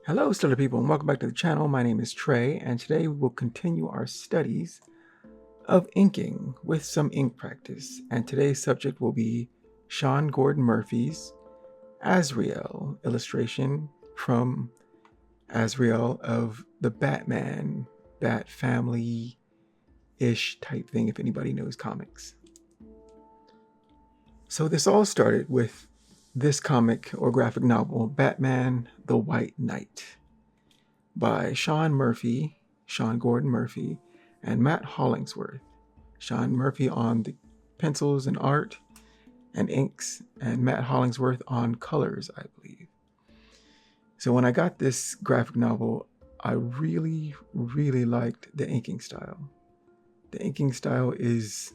Hello, stellar people, and welcome back to the channel. My name is Trey, and today we will continue our studies of inking with some ink practice. And today's subject will be Sean Gordon Murphy's Azrael illustration from Azrael of the Batman, Bat Family-ish type thing, if anybody knows comics. So this all started with this comic or graphic novel, Batman the White Knight, by Sean Gordon Murphy, and Matt Hollingsworth. Sean Murphy on the pencils and art and inks, and Matt Hollingsworth on colors, I believe. So when I got this graphic novel, I really liked the inking style. The inking style is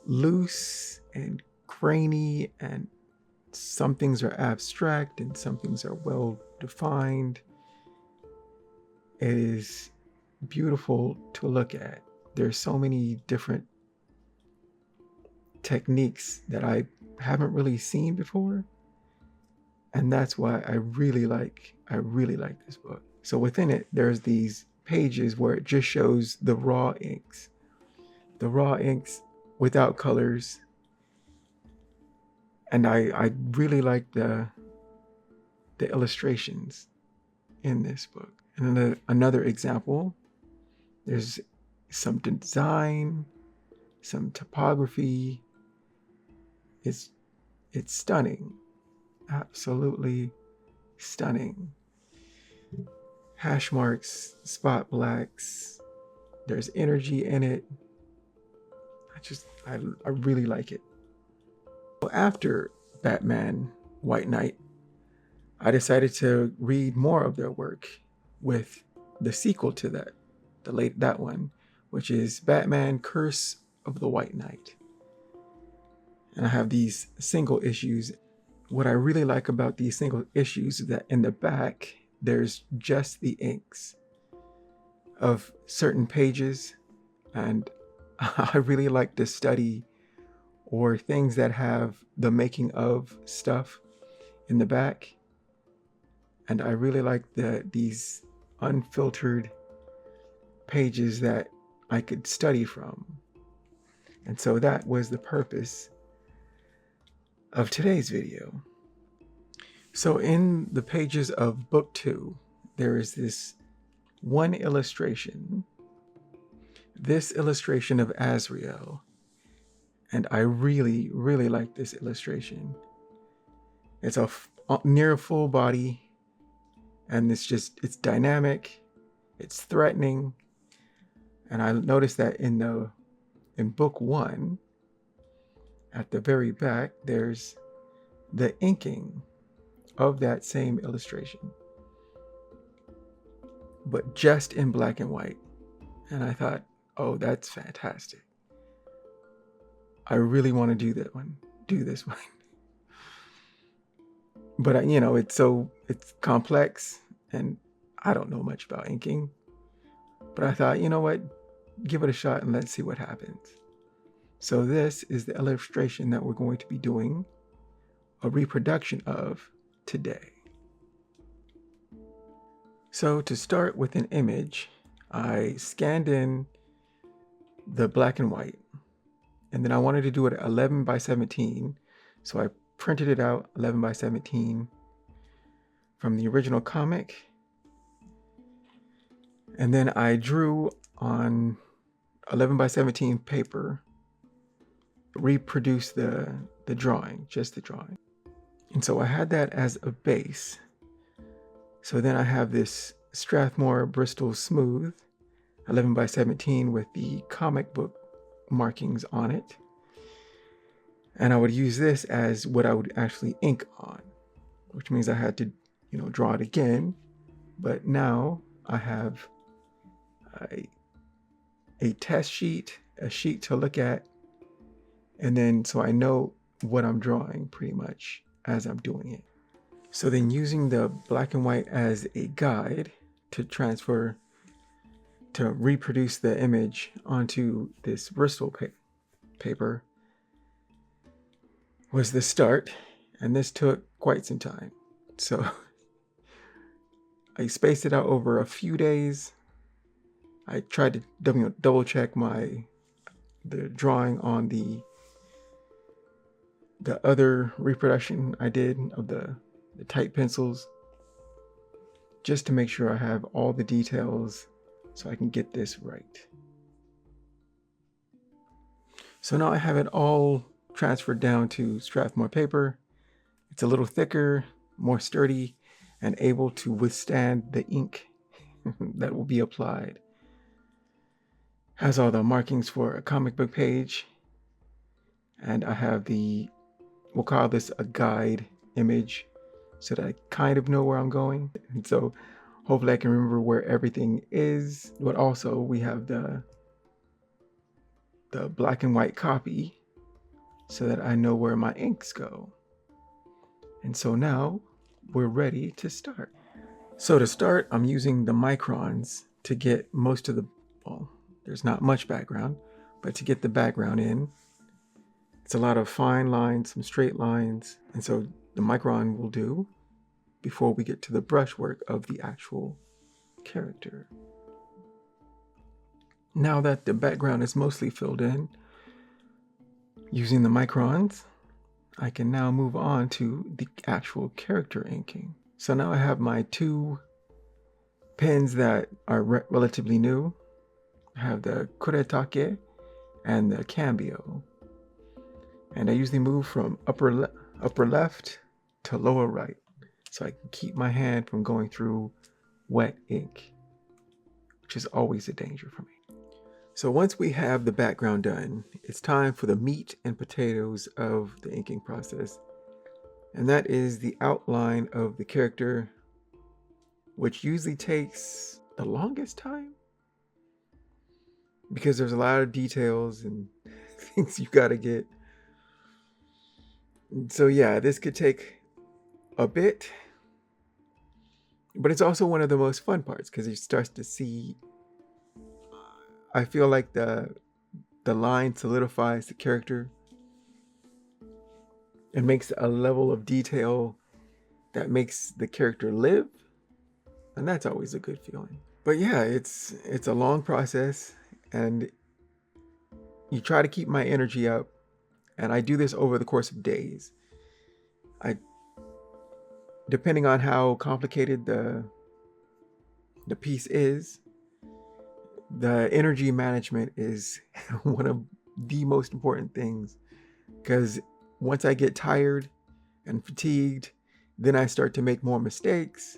loose and grainy, and some things are abstract and some things are well defined. It is beautiful to look at. There's so many different techniques that I haven't really seen before, and that's why I really like this book. So within it, there's these pages where it just shows the raw inks without colors, and I really like the illustrations in this book. And another example, there's some design, some typography. It's stunning, absolutely stunning. Hash marks, spot blacks, there's energy in it. I really like it. After Batman White Knight, I decided to read more of their work with the sequel to that one, which is Batman Curse of the White Knight. And I have these single issues. What I really like about these single issues is that in the back, there's just the inks of certain pages. And I really like to study or things that have the making of stuff in the back. And I really like these unfiltered pages that I could study from. And so that was the purpose of today's video. So in the pages of book 2, there is this one illustration, this illustration of Azrael. And I really like this illustration. It's a near full body, and it's dynamic, it's threatening. And I noticed that in book 1, at the very back, there's the inking of that same illustration, but just in black and white. And I thought, oh, that's fantastic. I really want to do this one. But it's complex, and I don't know much about inking. But I thought, you know what? Give it a shot and let's see what happens. So this is the illustration that we're going to be doing a reproduction of today. So to start with an image, I scanned in the black and white, and then I wanted to do it at 11 by 17. So I printed it out 11 by 17 from the original comic. And then I drew on 11 by 17 paper, reproduce the drawing, just the drawing. And so I had that as a base. So then I have this Strathmore Bristol Smooth 11 by 17 with the comic book markings on it. And I would use this as what I would actually ink on, which means I had to, draw it again. But now I have a test sheet, a sheet to look at, and then so I know what I'm drawing pretty much as I'm doing it. So then using the black and white as a guide to reproduce the image onto this Bristol paper was the start, and this took quite some time. So I spaced it out over a few days. I tried to double check the drawing on the other reproduction I did of the tight pencils, just to make sure I have all the details so I can get this right. So now I have it all transferred down to Strathmore paper. It's a little thicker, more sturdy, and able to withstand the ink that will be applied. Has all the markings for a comic book page, and I have we'll call this a guide image so that I kind of know where I'm going. And so hopefully I can remember where everything is. But also we have the black and white copy so that I know where my inks go. And so now we're ready to start. So to start, I'm using the microns to get most of well, there's not much background, but to get the background in, it's a lot of fine lines, some straight lines. And so the micron will do before we get to the brushwork of the actual character. Now that the background is mostly filled in, using the microns, I can now move on to the actual character inking. So now I have my two pens that are relatively new. I have the Kuretake and the Cambio. And I usually move from upper left to lower right, so I can keep my hand from going through wet ink, which is always a danger for me. So once we have the background done, it's time for the meat and potatoes of the inking process. And that is the outline of the character, which usually takes the longest time because there's a lot of details and things you gotta get. So yeah, this could take a bit, but it's also one of the most fun parts because you start to see, I feel like the line solidifies the character and makes a level of detail that makes the character live, and that's always a good feeling. But yeah, it's a long process, and you try to keep my energy up, and I do this over the course of days. Depending on how complicated the piece is, the energy management is one of the most important things, because once I get tired and fatigued, then I start to make more mistakes.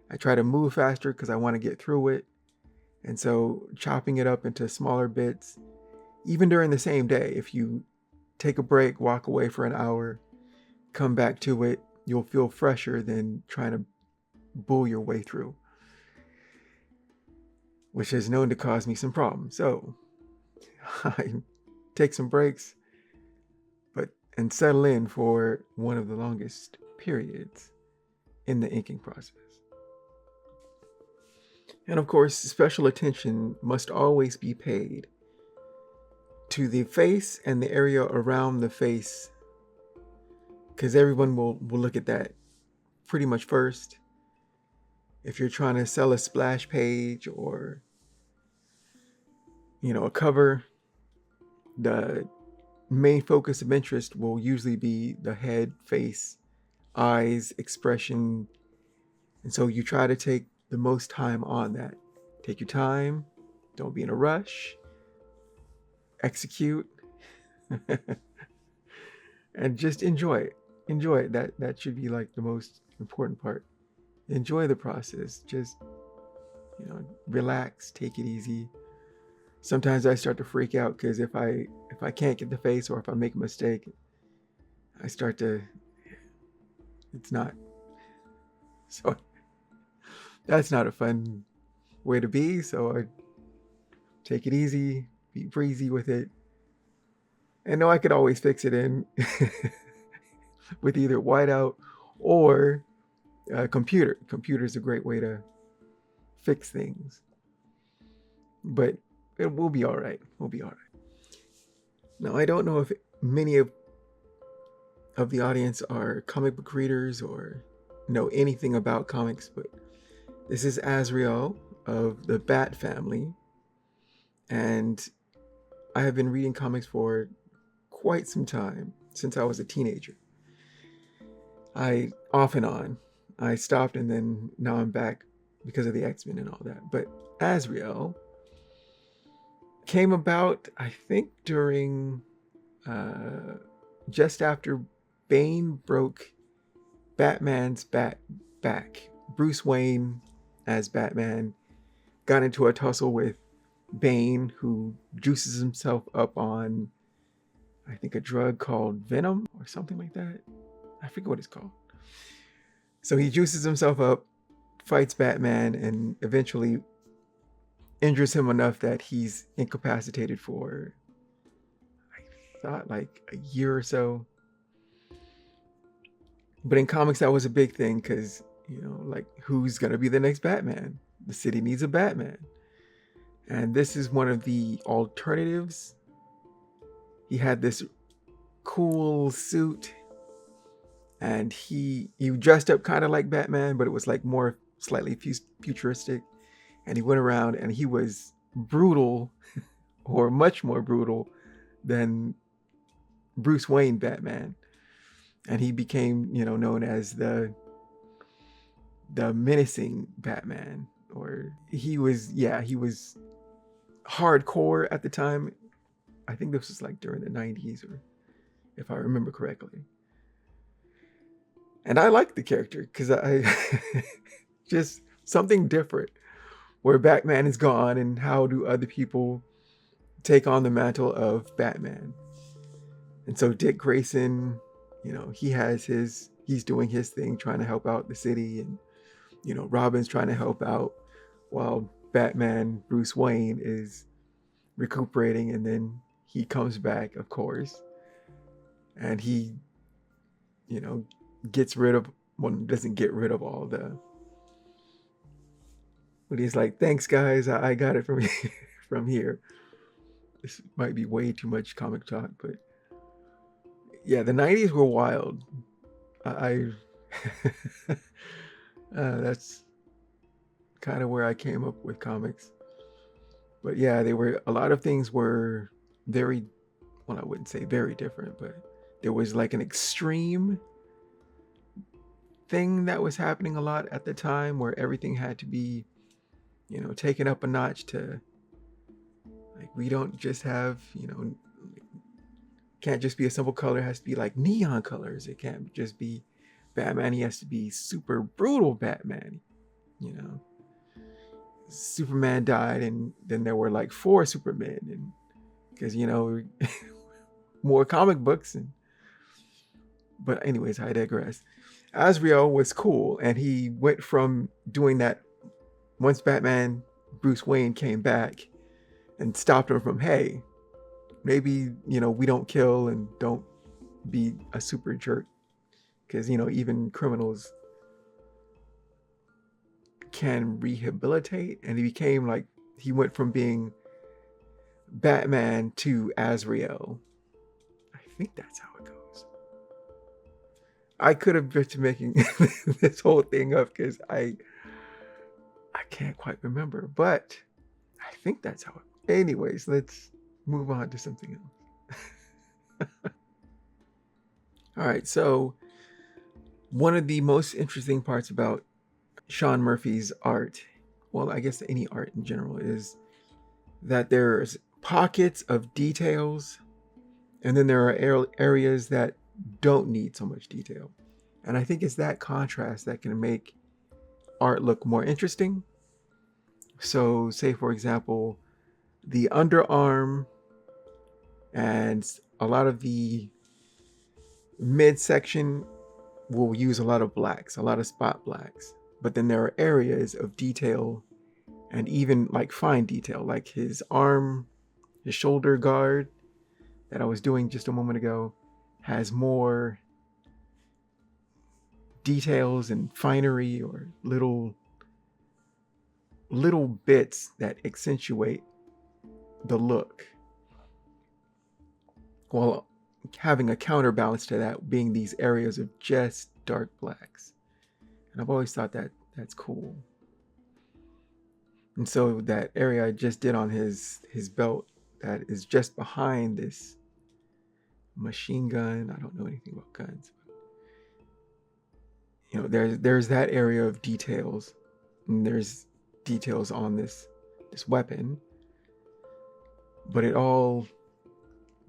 I try to move faster because I want to get through it. And so chopping it up into smaller bits, even during the same day, if you take a break, walk away for an hour, come back to it, you'll feel fresher than trying to bull your way through, which is known to cause me some problems. So I take some breaks, and settle in for one of the longest periods in the inking process. And of course, special attention must always be paid to the face and the area around the face, because everyone will look at that pretty much first. If you're trying to sell a splash page or, a cover, the main focus of interest will usually be the head, face, eyes, expression. And so you try to take the most time on that. Take your time, don't be in a rush, execute, and just enjoy it. Enjoy it. That should be like the most important part. Enjoy the process. Just, relax, take it easy. Sometimes I start to freak out because if I can't get the face, or if I make a mistake, I start to, it's not. So that's not a fun way to be. So I take it easy, be breezy with it. And know I could always fix it in with either whiteout or computer. Computer is a great way to fix things. But we'll be all right. We'll be all right. Now, I don't know if many of the audience are comic book readers or know anything about comics, but This is Azrael of the Bat family, and I have been reading comics for quite some time, since I was a teenager. I off and on. I stopped and then now I'm back because of the X-Men and all that. But Azrael came about, I think, during just after Bane broke Batman's back. Bruce Wayne, as Batman, got into a tussle with Bane, who juices himself up on, I think, a drug called Venom or something like that. I forget what it's called. So he juices himself up, fights Batman, and eventually injures him enough that he's incapacitated for, I thought, like a year or so. But in comics, that was a big thing because, like, who's going to be the next Batman? The city needs a Batman. And this is one of the alternatives. He had this cool suit, and he dressed up kind of like Batman, but it was like more slightly futuristic. And he went around and he was brutal, or much more brutal than Bruce Wayne Batman. And he became, known as the menacing Batman. Or he was hardcore at the time. I think this was like during the 90s, or if I remember correctly. And I liked the character because I just something different, where Batman is gone and how do other people take on the mantle of Batman. And so Dick Grayson, he's doing his thing, trying to help out the city, and Robin's trying to help out while Batman, Bruce Wayne, is recuperating. And then he comes back, of course, and he doesn't get rid of all the, but he's like, thanks guys, I got it from from here. This might be way too much comic talk, but yeah, the 90s were wild. That's kind of where I came up with comics. But yeah, a lot of things were very, well, I wouldn't say very different, but there was like an extreme thing that was happening a lot at the time, where everything had to be, taken up a notch to, like, we don't just have, can't just be a simple color. It has to be like neon colors. It can't just be Batman. He has to be super brutal Batman. Superman died, and then there were like 4 Supermen, and because more comic books. But anyways, I digress. Azrael was cool, and he went from doing that once Batman, Bruce Wayne, came back and stopped him from, hey, maybe, we don't kill and don't be a super jerk, because, even criminals can rehabilitate. And he went from being Batman to Azrael. I think that's how it goes. I could have been making this whole thing up because I can't quite remember, but I think that's how it. Anyways, let's move on to something else. All right, so one of the most interesting parts about Sean Murphy's art, well, I guess any art in general, is that there's pockets of details, and then there are areas that don't need so much detail. And I think it's that contrast that can make art look more interesting. So say, for example, the underarm and a lot of the midsection will use a lot of blacks, a lot of spot blacks. But then there are areas of detail, and even like fine detail, like his arm, his shoulder guard that I was doing just a moment ago, has more details and finery, or little bits that accentuate the look, while having a counterbalance to that being these areas of just dark blacks. And I've always thought that that's cool. And so that area I just did on his belt that is just behind this machine gun. I don't know anything about guns. You know, there's that area of details, and there's details on this weapon, but it all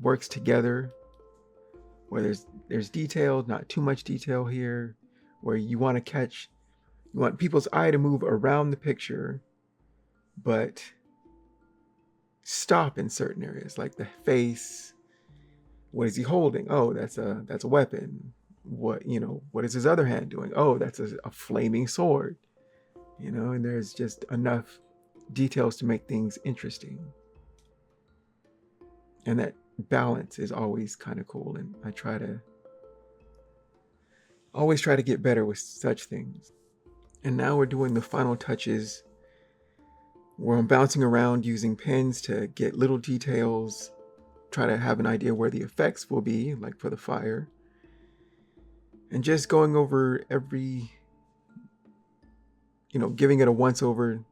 works together. Where there's detail, not too much detail here, where you want people's eye to move around the picture, but stop in certain areas, like the face. What is he holding? Oh, that's a weapon. What is his other hand doing? Oh, that's a flaming sword. And there's just enough details to make things interesting. And that balance is always kind of cool, and I always try to get better with such things. And now we're doing the final touches where I'm bouncing around using pens to get little details, try to have an idea where the effects will be, like for the fire, and just going over every, giving it a once over,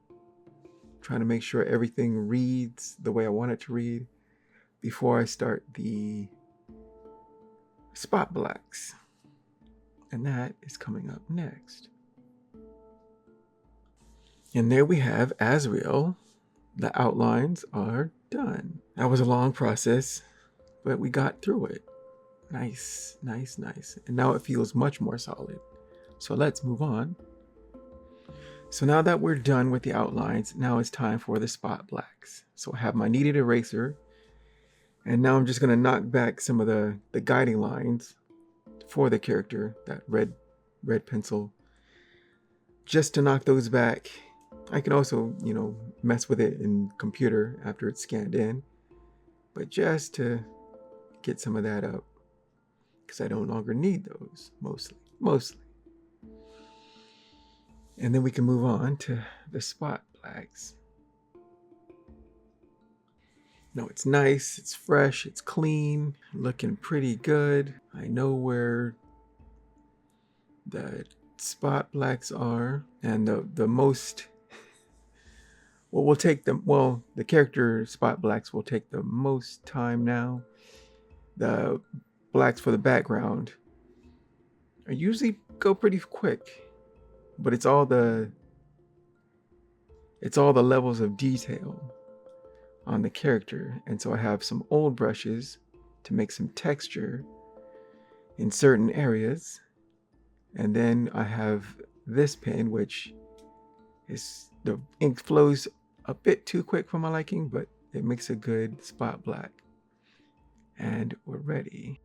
trying to make sure everything reads the way I want it to read before I start the spot blacks. And that is coming up next. And there we have Azrael. The outlines are done. That was a long process, but we got through it. Nice. And now it feels much more solid. So let's move on. So now that we're done with the outlines, now it's time for the spot blacks. So I have my kneaded eraser, and now I'm just going to knock back some of the guiding lines for the character, that red pencil, just to knock those back. I can also, mess with it in computer after it's scanned in, but just to get some of that up, because I no longer need those, mostly. And then we can move on to the spot blacks. No, it's nice, it's fresh, it's clean, looking pretty good. I know where the spot blacks are, and the most, the character spot blacks will take the most time now. The blacks for the background are usually go pretty quick, but it's all the levels of detail on the character. And so I have some old brushes to make some texture in certain areas. And then I have this pen, which is, the ink flows a bit too quick for my liking, but it makes a good spot black. And we're ready.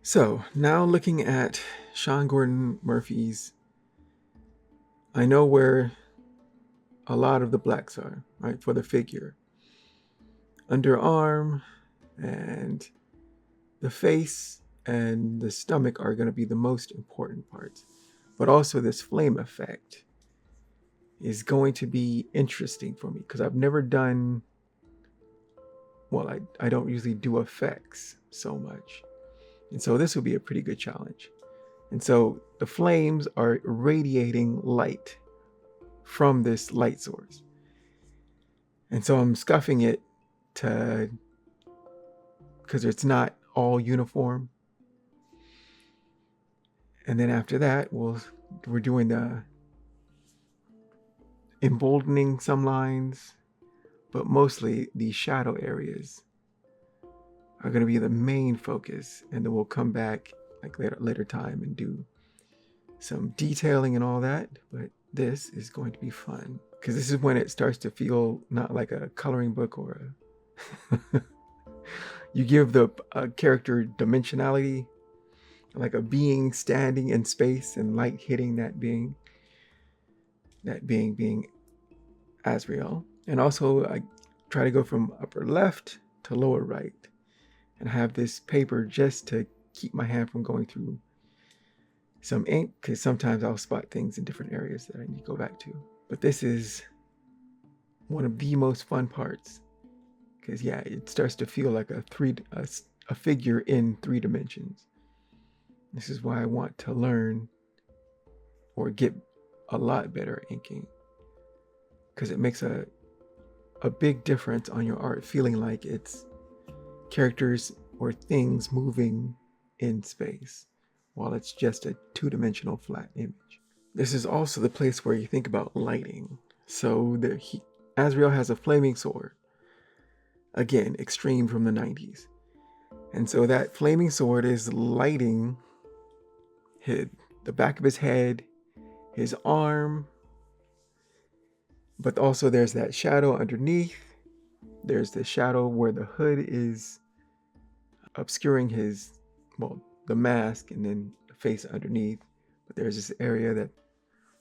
So now looking at Sean Gordon Murphy's, I know where a lot of the blacks are, right, for the figure. Underarm and the face and the stomach are going to be the most important parts. But also this flame effect is going to be interesting for me, because I've never done, I don't usually do effects so much. And so this will be a pretty good challenge. And so the flames are radiating light from this light source. And so I'm scuffing it because it's not all uniform. And then after that, we're doing the emboldening some lines, but mostly the shadow areas are going to be the main focus. And then we'll come back like later time and do some detailing and all that. But this is going to be fun, because this is when it starts to feel not like a coloring book or you give the character dimensionality, like a being standing in space and light hitting that being being Azrael. And also I try to go from upper left to lower right, and have this paper just to keep my hand from going through some ink, because sometimes I'll spot things in different areas that I need to go back to. But this is one of the most fun parts, because it starts to feel like a figure in 3 dimensions. This is why I want to learn or get a lot better at inking. because it makes a big difference on your art, feeling like it's characters or things moving in space while it's just a two-dimensional flat image. This is also the place where you think about lighting. So Azrael has a flaming sword, again, extreme from the 90s. And so that flaming sword is lighting the back of his head, his arm, but also there's that shadow underneath. There's the shadow where the hood is obscuring the mask, and then the face underneath. But there's this area that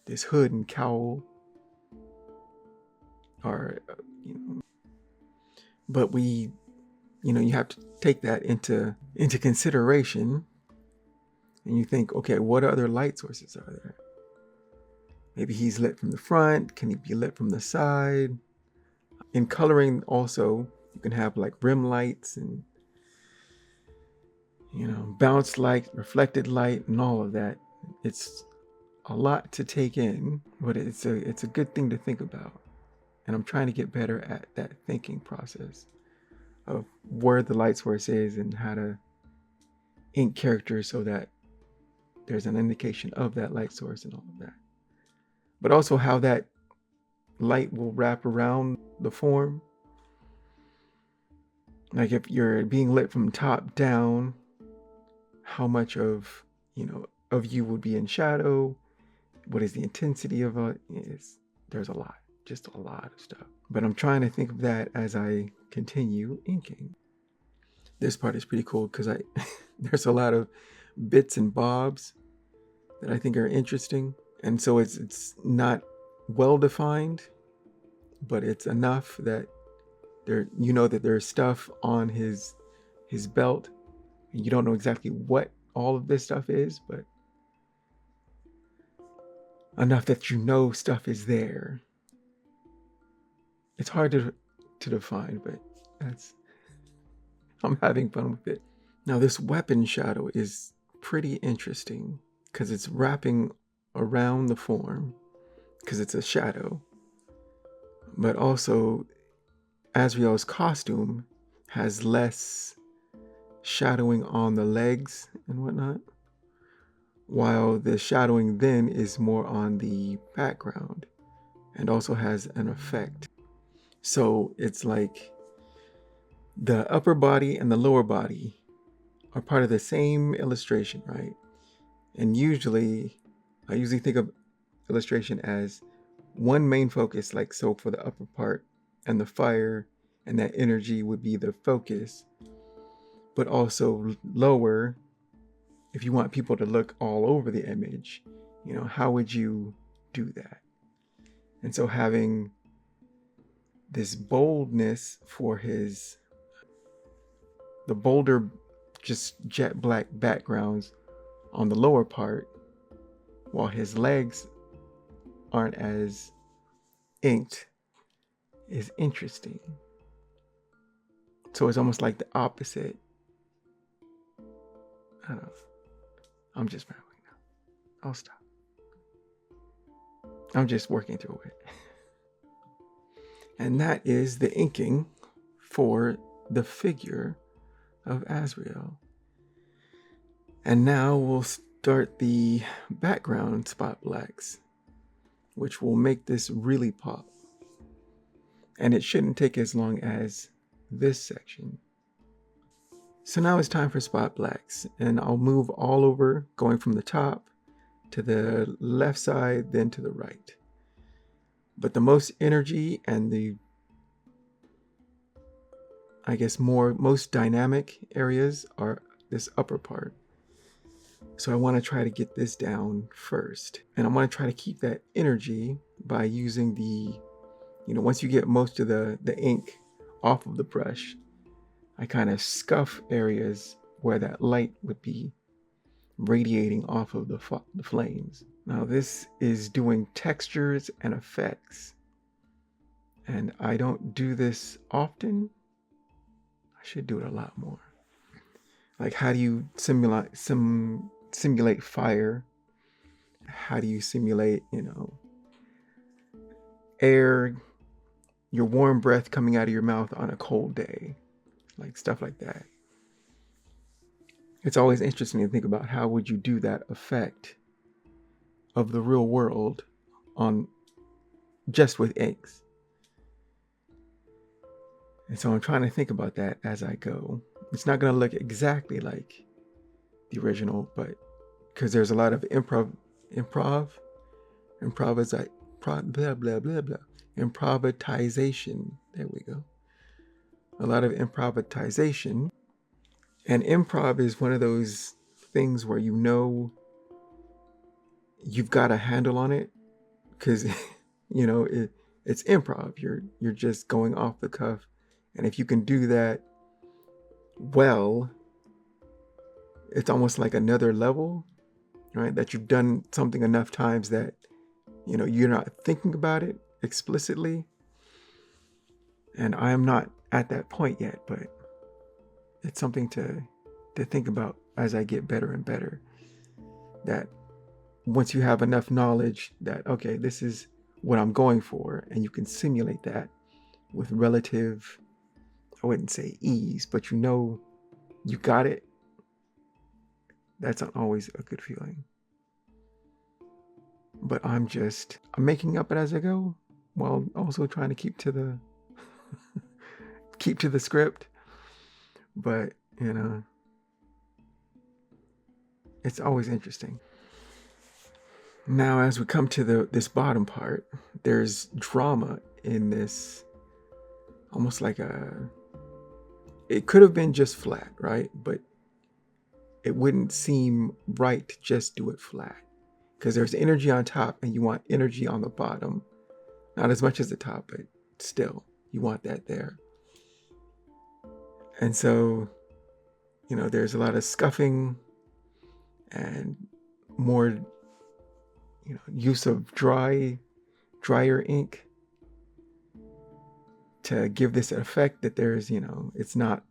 this hood and cowl are, but you have to take that into consideration, and you think, okay, what other light sources are there? Maybe he's lit from the front. Can he be lit from the side? In coloring also, you can have like rim lights and bounce light, reflected light, and all of that. It's a lot to take in, but it's a good thing to think about. And I'm trying to get better at that thinking process of where the light source is and how to ink characters so that there's an indication of that light source and all of that. But also how that light will wrap around the form. Like if you're being lit from top down, how much of you would be in shadow? What is the intensity of it? There's just a lot of stuff. But I'm trying to think of that as I continue inking. This part is pretty cool because there's a lot of bits and bobs that I think are interesting. And so it's not well defined, but it's enough that that there's stuff on his belt. And you don't know exactly what all of this stuff is, but enough that stuff is there. It's hard to define, but I'm having fun with it. Now this weapon shadow is pretty interesting because it's wrapping around the form because it's a shadow. But also Azrael's costume has less shadowing on the legs and whatnot, while the shadowing then is more on the background and also has an effect. So it's like the upper body and the lower body are part of the same illustration, right? And I usually think of illustration as one main focus, like so for the upper part, and the fire and that energy would be the focus, but also lower, if you want people to look all over the image, how would you do that? And so having this boldness for the bolder, just jet black backgrounds on the lower part, while his legs aren't as inked, is interesting. So it's almost like the opposite. I don't know. I'm just rambling now. I'll stop. I'm just working through it. And that is the inking for the figure of Azrael. And now we'll start the background spot blacks, which will make this really pop. And it shouldn't take as long as this section. So now it's time for spot blacks, and I'll move all over, going from the top to the left side, then to the right. But the most energy and the, most dynamic areas are this upper part. So I want to try to get this down first. And I want to try to keep that energy by using once you get most of the ink off of the brush, I kind of scuff areas where that light would be radiating off of the flames. Now this is doing textures and effects. And I don't do this often. I should do it a lot more. Like, how do you simulate fire? How do you simulate, air your warm breath coming out of your mouth on a cold day, like stuff like that. It's always interesting to think about how would you do that effect of the real world on just with inks. And so I'm trying to think about that as I go. It's not going to look exactly like the original, but because there's a lot of improvisation. There we go. A lot of improvisation. And improv is one of those things where you know you've got a handle on it because it's improv. You're just going off the cuff, and if you can do that well, it's almost like another level, right? That you've done something enough times that you're not thinking about it explicitly. And I am not at that point yet, but it's something to think about as I get better and better. That once you have enough knowledge that, okay, this is what I'm going for, and you can simulate that with relative, I wouldn't say ease, but you got it, that's not always a good feeling. But I'm making up it as I go, while also trying to keep to the script. But it's always interesting. Now, as we come to this bottom part, there's drama in this, almost like it could have been just flat, right? But it wouldn't seem right to just do it flat, because there's energy on top and you want energy on the bottom. Not as much as the top, but still, you want that there. And so, there's a lot of scuffing and more, use of drier ink to give this effect that there's, it's not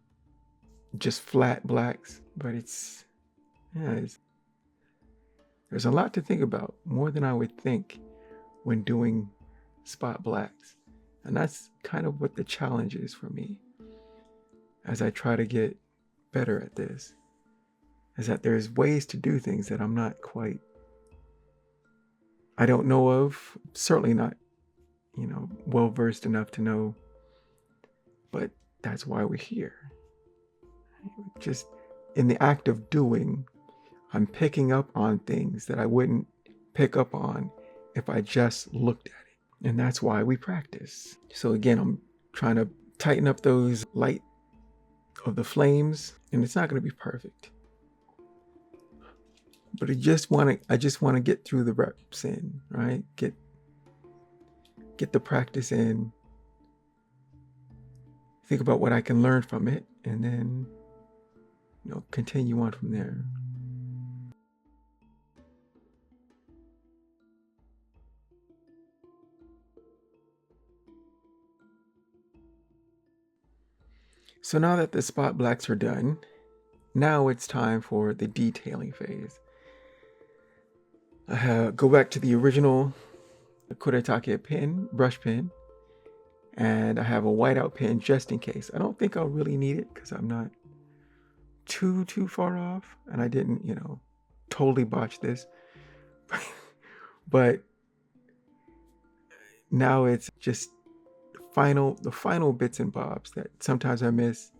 just flat blacks, but there's a lot to think about, more than I would think when doing spot blacks. And that's kind of what the challenge is for me as I try to get better at this, is that there's ways to do things that I don't know of, certainly not, well versed enough to know, but that's why we're here. Just in the act of doing, I'm picking up on things that I wouldn't pick up on if I just looked at it. And that's why we practice. So again, I'm trying to tighten up those light of the flames, and it's not going to be perfect. But I just want to get through the reps in, right? Get the practice in. Think about what I can learn from it, and then continue on from there. So now that the spot blacks are done, now it's time for the detailing phase. I go back to the original Kuretake pen, brush pen, and I have a whiteout pen just in case. I don't think I'll really need it because I'm not too far off, and I didn't, totally botch this. But now it's just the final bits and bobs that sometimes I miss,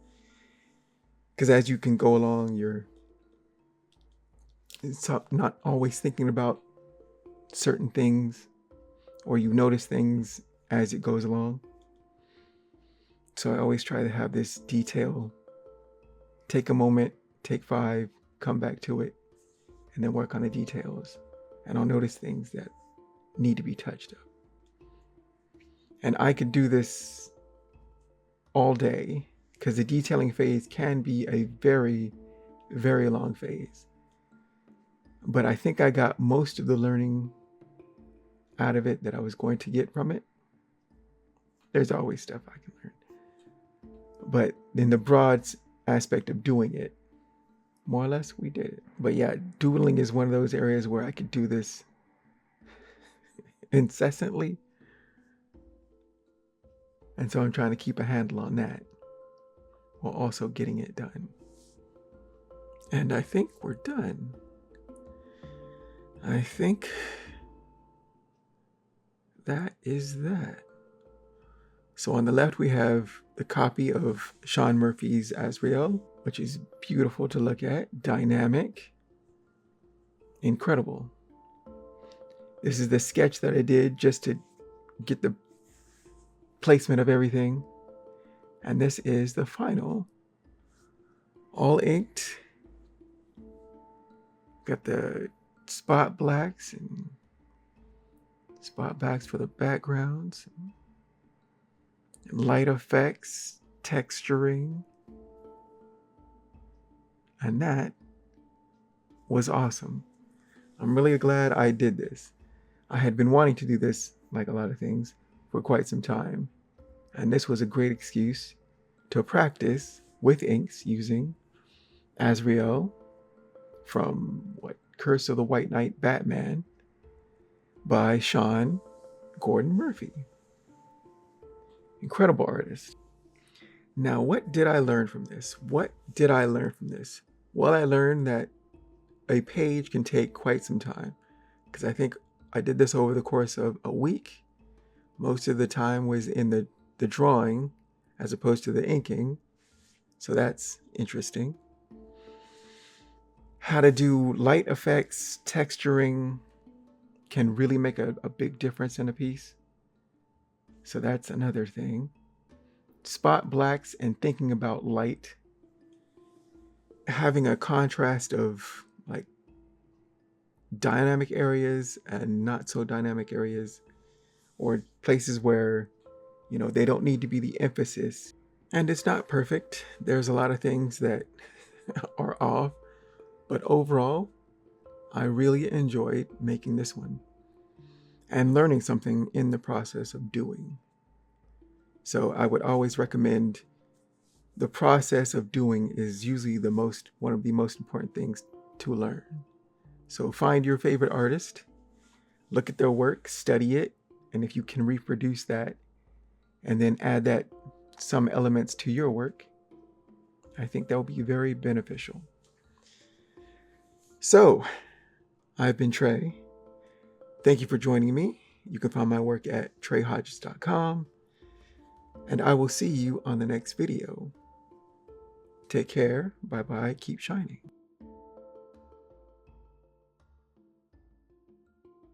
because as you can go along, you're not always thinking about certain things, or you notice things as it goes along. So I always try to have this detail, take a moment, take 5, come back to it, and then work on the details. And I'll notice things that need to be touched up. And I could do this all day, because the detailing phase can be a very, very long phase. But I think I got most of the learning out of it that I was going to get from it. There's always stuff I can learn. But in the broad aspect of doing it, more or less, we did it. But yeah, doodling is one of those areas where I could do this incessantly. And so I'm trying to keep a handle on that while also getting it done. And I think we're done. I think that is that. So on the left, we have the copy of Sean Murphy's Azrael, which is beautiful to look at, dynamic, incredible. This is the sketch that I did just to get the placement of everything. And this is the final, all inked. Got the spot blacks and spot blacks for the backgrounds, and light effects, texturing. And that was awesome. I'm really glad I did this. I had been wanting to do this, like a lot of things, for quite some time. And this was a great excuse to practice with inks using Azrael from Curse of the White Knight Batman by Sean Gordon Murphy. Incredible artist. Now, what did I learn from this? Well, I learned that a page can take quite some time, because I think I did this over the course of a week. Most of the time was in the drawing as opposed to the inking. So that's interesting. How to do light effects, texturing can really make a big difference in a piece. So that's another thing. Spot blacks and thinking about light. Having a contrast of like dynamic areas and not so dynamic areas, or places where, they don't need to be the emphasis. And it's not perfect. There's a lot of things that are off, but overall, I really enjoyed making this one and learning something in the process of doing. So I would always recommend the process of doing is usually one of the most important things to learn. So find your favorite artist, look at their work, study it, and if you can reproduce that and then add that some elements to your work, I think that will be very beneficial. So, I've been Trey. Thank you for joining me. You can find my work at treyhodges.com, and I will see you on the next video. Take care. Bye-bye. Keep shining.